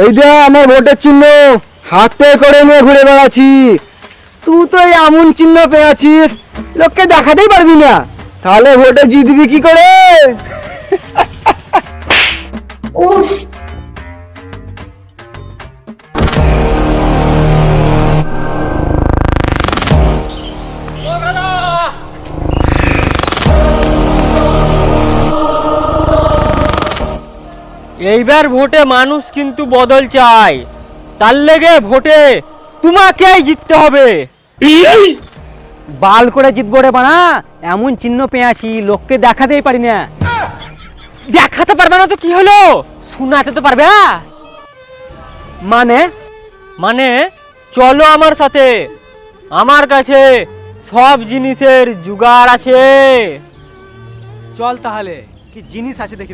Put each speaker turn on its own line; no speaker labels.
এই যে আমার ভোটের চিহ্ন হাতে করে নিয়ে ঘুরে বেড়াচ্ছি। তুই তো এই এমন চিহ্ন পেয়েছিস লোককে দেখাতেই পারবি না, তাহলে ভোটে জিতবি কি করে?
উফ,
এইবার ভোটে মানুষ কিন্তু বদল চায়, তার লেগে ভোটে তোমাকেই জিততে হবে।
বাল করে জিতবো রে বানা, এমন চিহ্ন পেয়েছি লোককে দেখাতেই পারি না।
দেখাতে পারবে না তো কি হলো, শোনাতে তো পারবে।
মানে
মানে চলো আমার সাথে, আমার কাছে সব জিনিসের জোগাড় আছে।
চল তাহলে, কি জিনিস আছে দেখি।